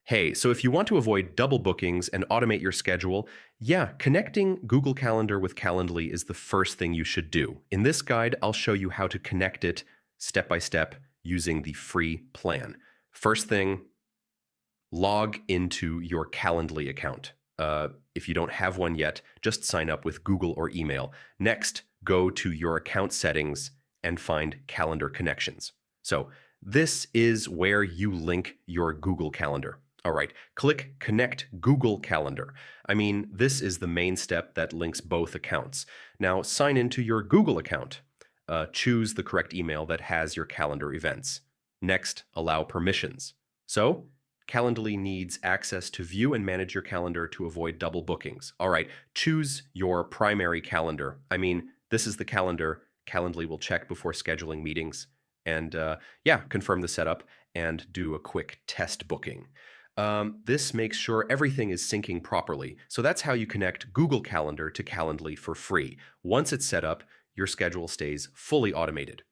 Hey, so if you want to avoid double bookings and automate your schedule, yeah, connecting Google Calendar with Calendly is the first thing you should do. In this guide, I'll show you how to connect it step by step using the free plan. First thing, log into your Calendly account. If you don't have one yet, just sign up with Google or email. Next, go to your account settings and find calendar connections. So this is where you link your Google Calendar. All right, click Connect Google Calendar. I mean, this is the main step that links both accounts. Now, sign into your Google account. Choose the correct email that has your calendar events. Next, allow permissions. So, Calendly needs access to view and manage your calendar to avoid double bookings. All right, choose your primary calendar. I mean, this is the calendar Calendly will check before scheduling meetings. And yeah, confirm the setup and do a quick test booking. This makes sure everything is syncing properly. So that's how you connect Google Calendar to Calendly for free. Once it's set up, your schedule stays fully automated.